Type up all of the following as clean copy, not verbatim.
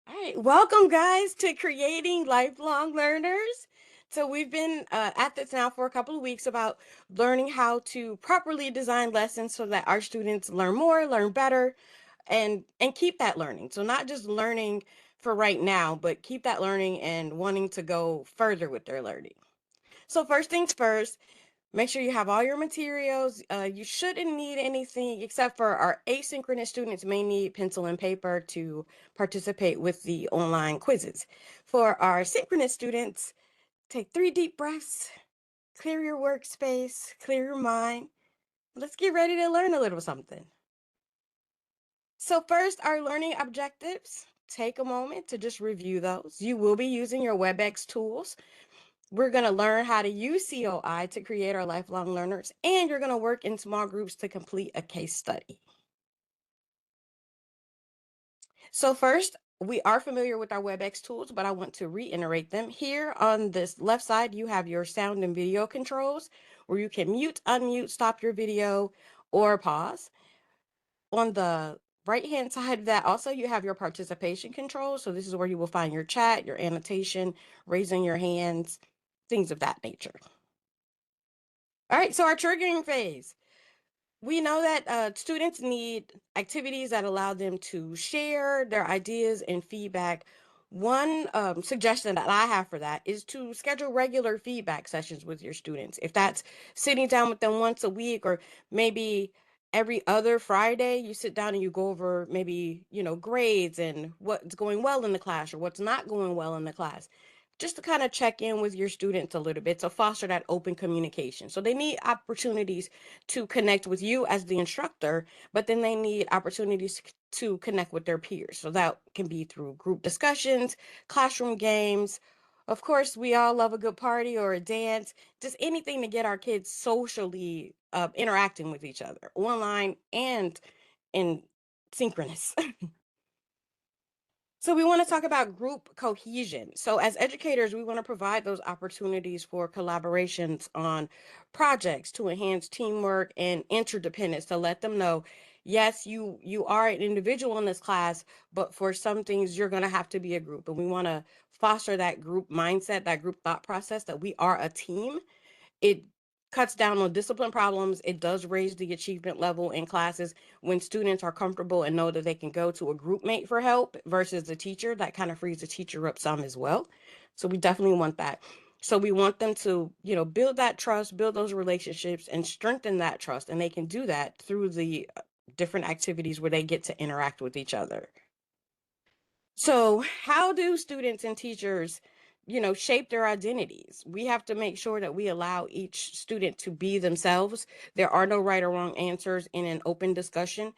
All right, welcome guys to Creating Lifelong Learners. So we've been at this now for a couple of weeks about learning how to properly design lessons so that our students learn more, learn better, and keep that learning. So not just learning for right now, but keep that learning and wanting to go further with their learning. So first things first, make sure you have all your materials. You shouldn't need anything except for our asynchronous students may need pencil and paper to participate with the online quizzes. For our synchronous students, take 3 deep breaths, clear your workspace, clear your mind. Let's get ready to learn a little something. So first, our learning objectives. Take a moment to just review those. You will be using your WebEx tools. We're going to learn how to use COI to create our lifelong learners, and you're going to work in small groups to complete a case study. So first, we are familiar with our WebEx tools, but I want to reiterate them. Here on this left side, you have your sound and video controls where you can mute, unmute, stop your video, or pause. On the right-hand side of that, also, you have your participation controls. So this is where you will find your chat, your annotation, raising your hands, things of that nature. All right, so our triggering phase. We know that students need activities that allow them to share their ideas and feedback. One suggestion that I have for that is to schedule regular feedback sessions with your students. If that's sitting down with them once a week or maybe every other Friday, you sit down and you go over maybe, grades and what's going well in the class or what's not going well in the class, just to kind of check in with your students a little bit to foster that open communication. So they need opportunities to connect with you as the instructor, but then they need opportunities to connect with their peers. So that can be through group discussions, classroom games. Of course, we all love a good party or a dance, just anything to get our kids socially interacting with each other, online and in synchronous. So we want to talk about group cohesion. So as educators, we want to provide those opportunities for collaborations on projects to enhance teamwork and interdependence to let them know, yes, you are an individual in this class, but for some things you're going to have to be a group. And we want to foster that group mindset, that group thought process that we are a team. It cuts down on discipline problems. It does raise the achievement level in classes when students are comfortable and know that they can go to a group mate for help versus the teacher. That kind of frees the teacher up some as well. So we definitely want that. So we want them to, build that trust, build those relationships, and strengthen that trust. And they can do that through the different activities where they get to interact with each other. So, how do students and teachers, shape their identities? We have to make sure that we allow each student to be themselves. There are no right or wrong answers in an open discussion,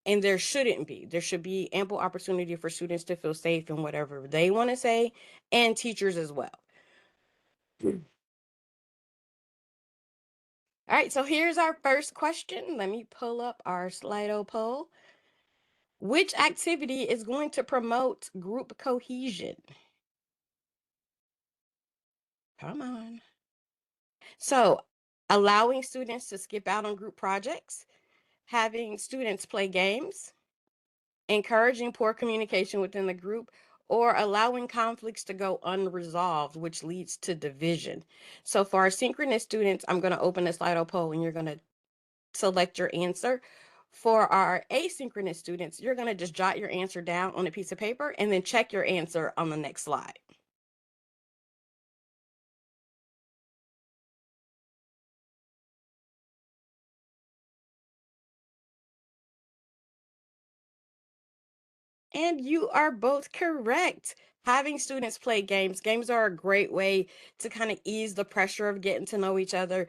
and there shouldn't be. There should be ample opportunity for students to feel safe in whatever they want to say, and teachers as well. All right, so here's our first question. Let me pull up our Slido poll. Which activity is going to promote group cohesion? Come on. So, allowing students to skip out on group projects, having students play games, encouraging poor communication within the group, or allowing conflicts to go unresolved, which leads to division. So, for our synchronous students, I'm going to open a Slido poll and you're going to select your answer. For our asynchronous students, you're going to just jot your answer down on a piece of paper and then check your answer on the next slide. And you are both correct. Having students play games, games are a great way to kind of ease the pressure of getting to know each other.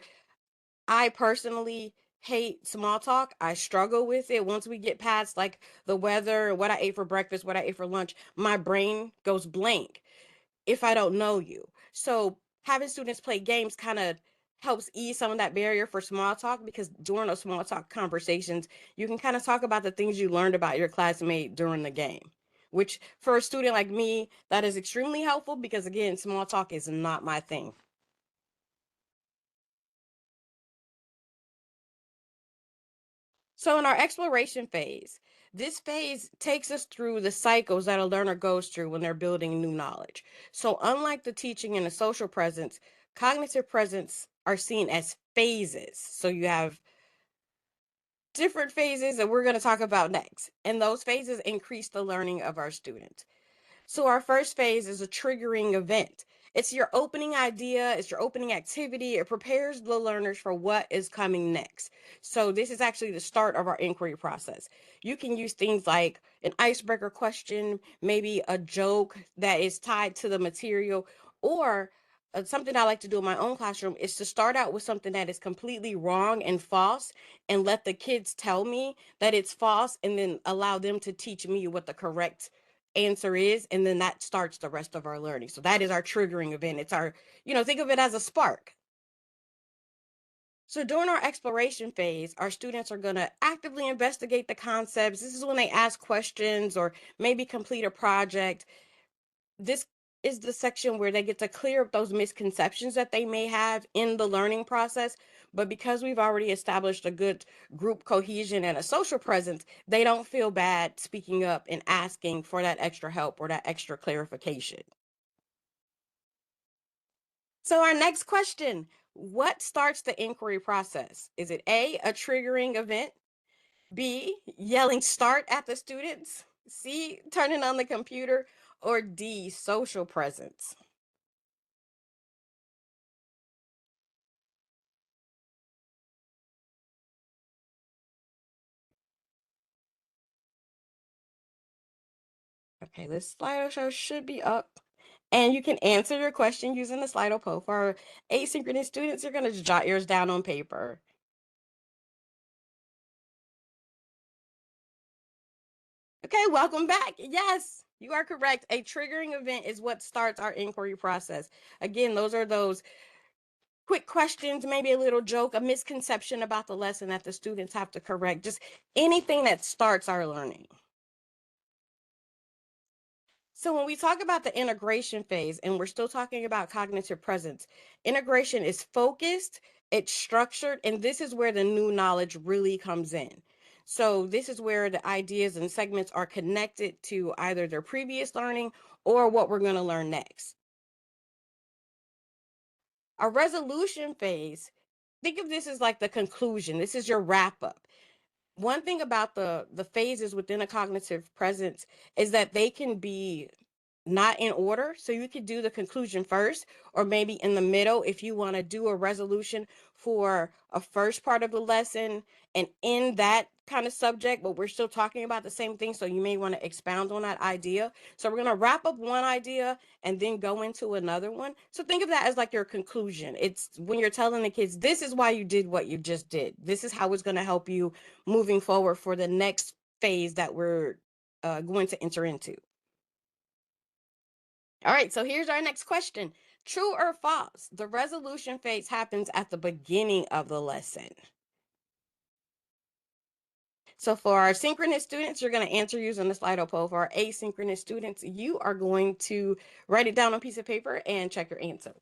I personally hate small talk. I struggle with it. Once we get past like the weather, what I ate for breakfast, what I ate for lunch, my brain goes blank if I don't know you. So having students play games kind of helps ease some of that barrier for small talk because during those small talk conversations, you can kind of talk about the things you learned about your classmate during the game. Which for a student like me, that is extremely helpful because again, small talk is not my thing. So in our exploration phase, This phase takes us through the cycles that a learner goes through when they're building new knowledge. So, unlike the teaching and the social presence, cognitive presence are seen as phases. So, you have different phases that we're going to talk about next. And those phases increase the learning of our students. So our first phase is a triggering event. It's your opening idea, it's your opening activity. It prepares the learners for what is coming next. So this is actually the start of our inquiry process. You can use things like an icebreaker question, maybe a joke that is tied to the material, or something I like to do in my own classroom is to start out with something that is completely wrong and false and let the kids tell me that it's false and then allow them to teach me what the correct answer is, and then that starts the rest of our learning. So that is our triggering event. It's our, think of it as a spark. So during our exploration phase, our students are going to actively investigate the concepts. This is when they ask questions or maybe complete a project. This is the section where they get to clear up those misconceptions that they may have in the learning process. But because we've already established a good group cohesion and a social presence, they don't feel bad speaking up and asking for that extra help or that extra clarification. So, our next question: what starts the inquiry process? Is it a triggering event? B, yelling start at the students? C, turning on the computer? Or D, social presence? Okay, this slideshow should be up. And you can answer your question using the Slido poll. For asynchronous students, you're going to jot yours down on paper. Okay, welcome back. Yes, you are correct. A triggering event is what starts our inquiry process. Again, those are those quick questions, maybe a little joke, a misconception about the lesson that the students have to correct, just anything that starts our learning. So when we talk about the integration phase, and we're still talking about cognitive presence, integration is focused, it's structured, and this is where the new knowledge really comes in. So this is where the ideas and segments are connected to either their previous learning or what we're going to learn next. A resolution phase, think of this as like the conclusion. This is your wrap up. One thing about the phases within a cognitive presence is that they can be not in order. So you could do the conclusion first, or maybe in the middle if you want to do a resolution for a first part of the lesson and in that kind of subject, but we're still talking about the same thing. So you may want to expound on that idea. So we're going to wrap up one idea and then go into another one. So think of that as like your conclusion. It's when you're telling the kids, this is why you did what you just did. This is how it's going to help you moving forward for the next phase that we're going to enter into. All right, so here's our next question. True or false? The resolution phase happens at the beginning of the lesson. So for our synchronous students, you're going to answer using the Slido poll. For our asynchronous students, you are going to write it down on a piece of paper and check your answer.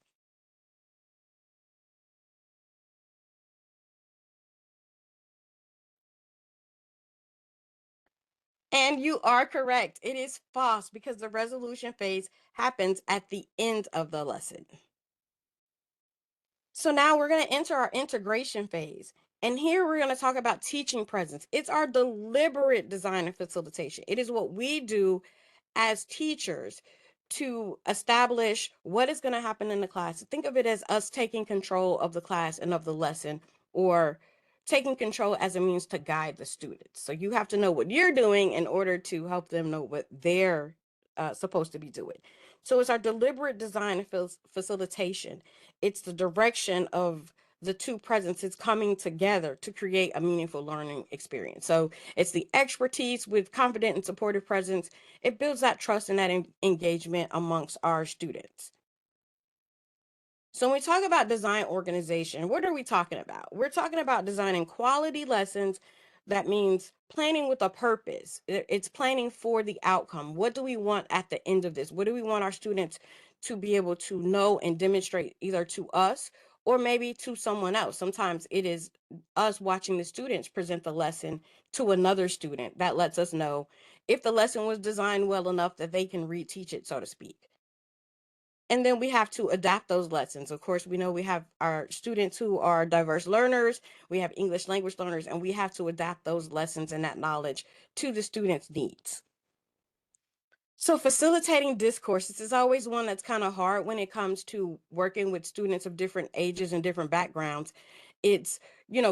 And you are correct. It is false because the resolution phase happens at the end of the lesson. So now we're going to enter our integration phase. And here we're going to talk about teaching presence. It's our deliberate design and facilitation. It is what we do as teachers to establish what is going to happen in the class. Think of it as us taking control of the class and of the lesson, or taking control as a means to guide the students. So you have to know what you're doing in order to help them know what they're supposed to be doing. So it's our deliberate design and facilitation. It's the direction of the two presences coming together to create a meaningful learning experience. So it's the expertise with confident and supportive presence. It builds that trust and that engagement amongst our students. So when we talk about design organization, what are we talking about? We're talking about designing quality lessons. That means planning with a purpose. It's planning for the outcome. What do we want at the end of this? What do we want our students to be able to know and demonstrate either to us or maybe to someone else. Sometimes it is us watching the students present the lesson to another student that lets us know if the lesson was designed well enough that they can reteach it, so to speak. And then we have to adapt those lessons. Of course, we know we have our students who are diverse learners, we have English language learners, and we have to adapt those lessons and that knowledge to the students' needs. So facilitating discourses is always one that's kind of hard when it comes to working with students of different ages and different backgrounds. It's,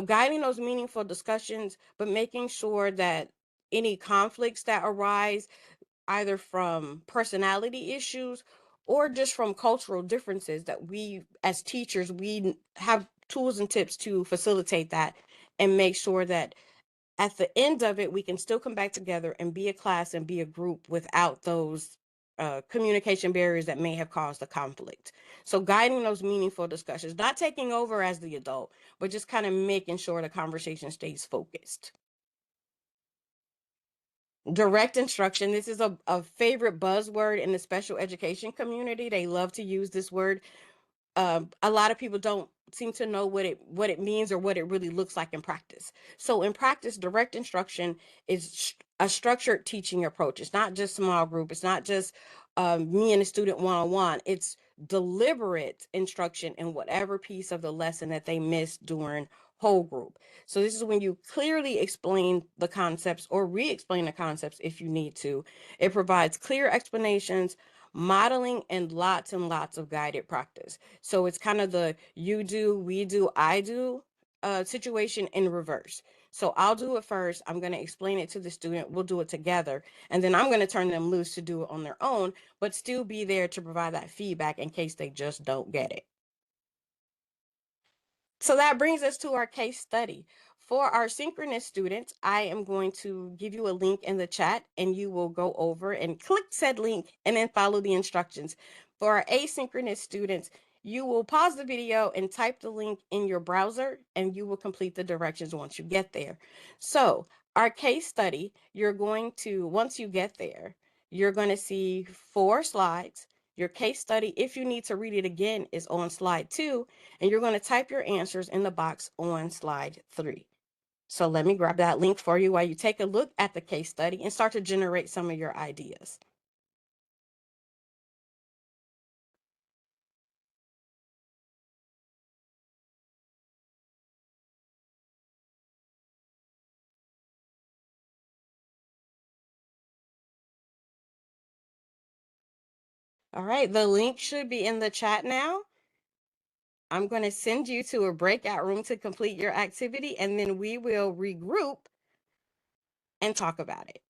guiding those meaningful discussions, but making sure that any conflicts that arise, either from personality issues or just from cultural differences, that we as teachers, we have tools and tips to facilitate that and make sure that at the end of it, we can still come back together and be a class and be a group without those communication barriers that may have caused the conflict. So, guiding those meaningful discussions, not taking over as the adult, but just kind of making sure the conversation stays focused. Direct instruction. This is a favorite buzzword in the special education community. They love to use this word. A lot of people don't seem to know what it means or what it really looks like in practice. So in practice, direct instruction is a structured teaching approach. It's not just small group. It's not just me and a student one-on-one. It's deliberate instruction in whatever piece of the lesson that they missed during whole group. So this is when you clearly explain the concepts or re-explain the concepts if you need to. It provides clear explanations, modeling, and lots of guided practice. So it's kind of the you do, we do, I do situation in reverse. So I'll do it first. I'm going to explain it to the student. We'll do it together. And then I'm going to turn them loose to do it on their own, but still be there to provide that feedback in case they just don't get it. So that brings us to our case study. For our synchronous students, I am going to give you a link in the chat and you will go over and click said link and then follow the instructions. For our asynchronous students, you will pause the video and type the link in your browser and you will complete the directions once you get there. So our case study, once you get there, you're going to see 4 slides. Your case study, if you need to read it again, is on slide 2, and you're going to type your answers in the box on slide 3. So let me grab that link for you while you take a look at the case study and start to generate some of your ideas. All right, the link should be in the chat now. I'm going to send you to a breakout room to complete your activity, and then we will regroup and talk about it.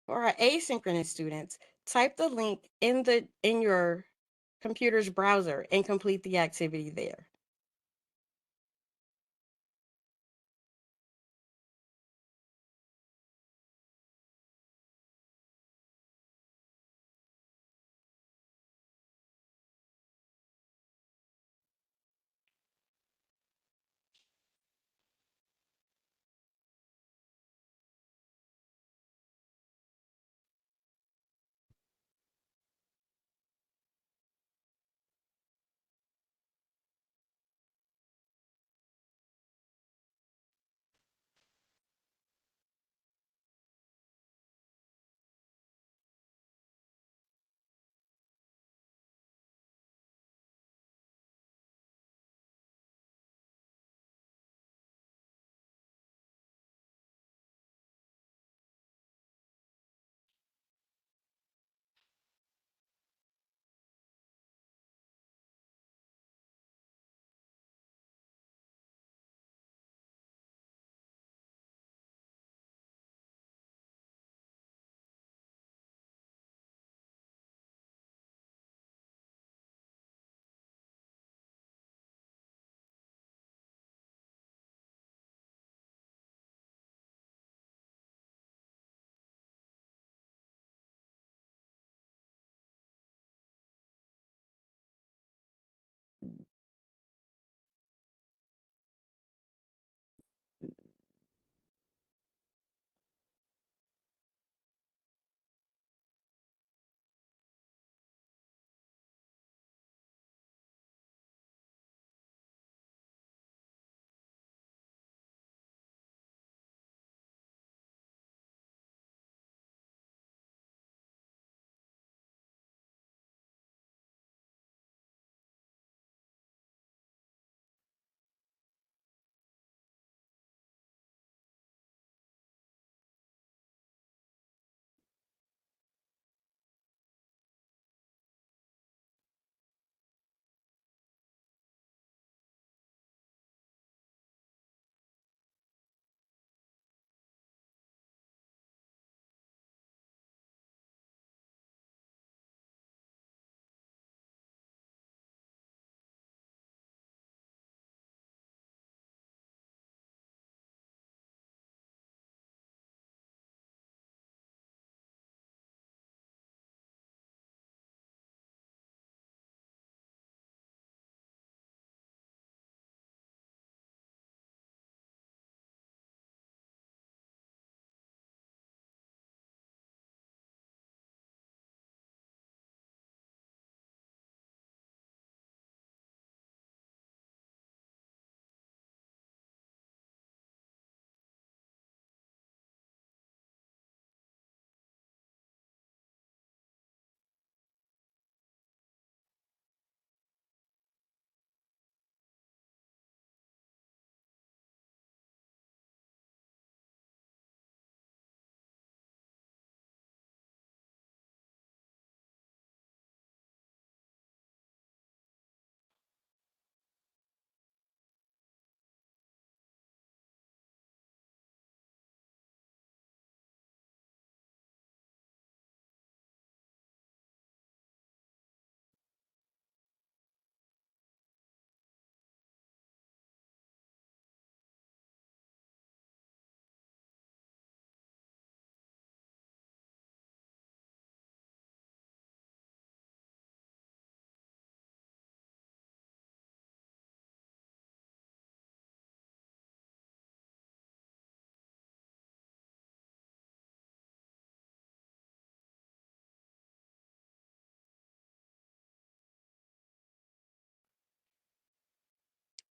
For our asynchronous students, type the link in your computer's browser and complete the activity there.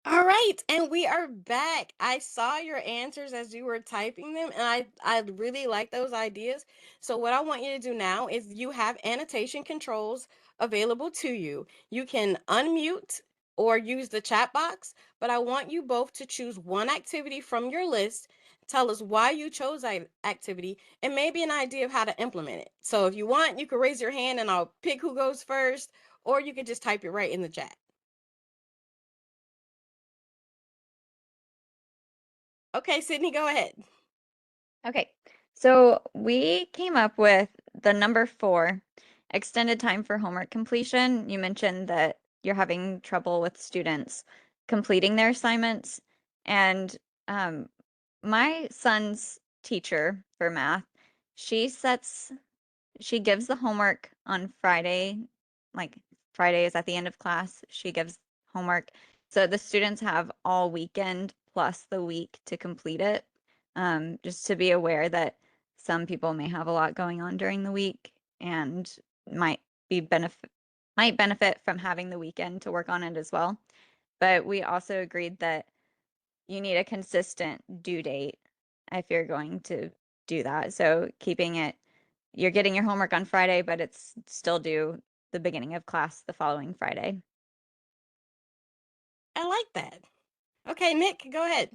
All right, and we are back. I saw your answers as you were typing them, and I really like those ideas. So what I want you to do now is you have annotation controls available to you. You can unmute or use the chat box, but I want you both to choose one activity from your list. Tell us why you chose that activity and maybe an idea of how to implement it. So if you want, you can raise your hand and I'll pick who goes first, or you can just type it right in the chat. Okay, Sydney, go ahead. Okay, so we came up with the number 4, extended time for homework completion. You mentioned that you're having trouble with students completing their assignments. And um, my son's teacher for math, she sets she gives the homework on Friday, like Friday is at the end of class. She gives homework. So the students have all weekend plus the week to complete it. Just to be aware that some people may have a lot going on during the week and might be benefit might benefit from having the weekend to work on it as well. But we also agreed that you need a consistent due date if you're going to do that. So keeping it, you're getting your homework on Friday, but it's still due the beginning of class the following Friday. I like that. Okay, Nick, go ahead.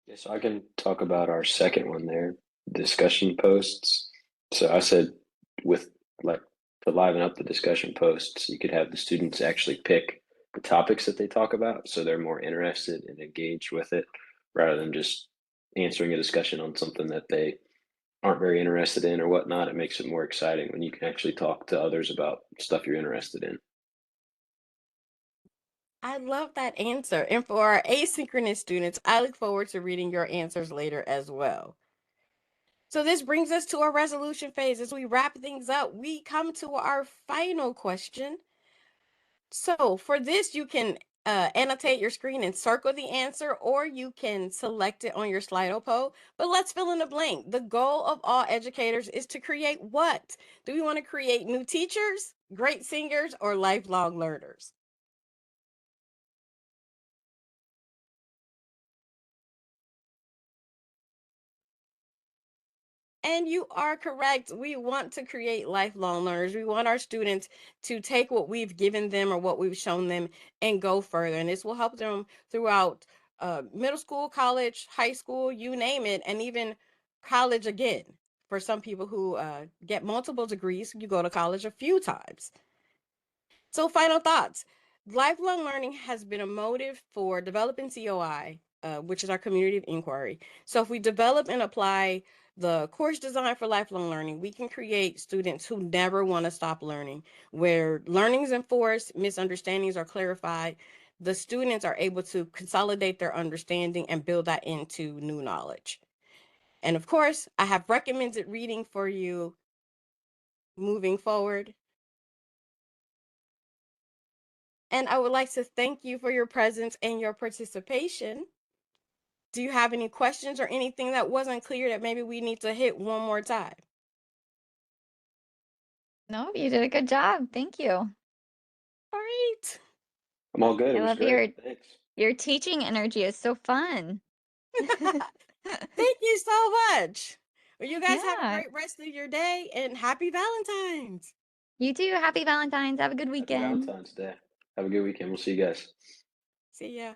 Yeah, so I can talk about our second one there, discussion posts. So I said with like to liven up the discussion posts, you could have the students actually pick the topics that they talk about so they're more interested and engaged with it rather than just answering a discussion on something that they aren't very interested in or whatnot. It makes it more exciting when you can actually talk to others about stuff you're interested in. I love that answer. And for our asynchronous students, I look forward to reading your answers later as well. So this brings us to our resolution phase. As we wrap things up, we come to our final question. So for this, you can annotate your screen and circle the answer, or you can select it on your Slido poll. But let's fill in the blank. The goal of all educators is to create what? Do we want to create new teachers, great singers, or lifelong learners? And you are correct. We want to create lifelong learners. We want our students to take what we've given them or what we've shown them and go further. And this will help them throughout middle school, college, high school, you name it, and even college again. For some people who get multiple degrees, you go to college a few times. So, final thoughts. Lifelong learning has been a motive for developing COI, which is our community of inquiry. So, if we develop and apply the course design for lifelong learning, we can create students who never want to stop learning, where learning is enforced, misunderstandings are clarified, the students are able to consolidate their understanding and build that into new knowledge. And of course, I have recommended reading for you moving forward. And I would like to thank you for your presence and your participation. Do you have any questions or anything that wasn't clear that maybe we need to hit one more time? No, you did a good job. Thank you. All right. I'm all good. I It was love great. Thanks. your teaching energy is so fun. Thank you so much. Well, you guys have a Yeah, great rest of your day and happy Valentine's. you too. Happy Valentine's. Have a good Happy weekend. Valentine's Day. Have a good weekend. We'll see you guys. See ya.